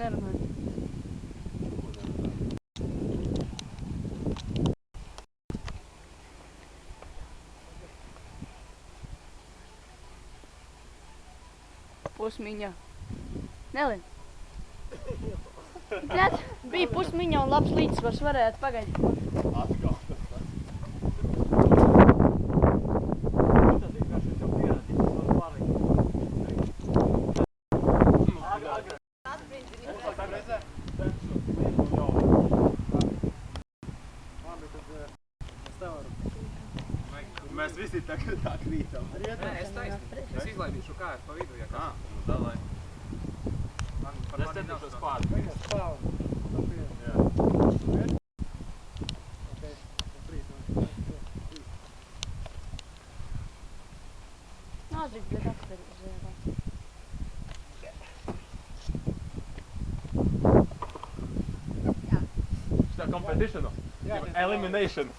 nerunāju. Pusmiņā. Nelien. Net, bija pusmiņā un labs līdzsvars, varētu pagaidīt. Atkal. Mēs visi tā krītam. Nē, es taisni. Es izlaidīšu kājas pa vidu, ja kas. Nu, dalai. Man par Es mani nav centīšos šo. pārt. Jā. Nāzīgi, bet atspēr. It's a competition. Elimination.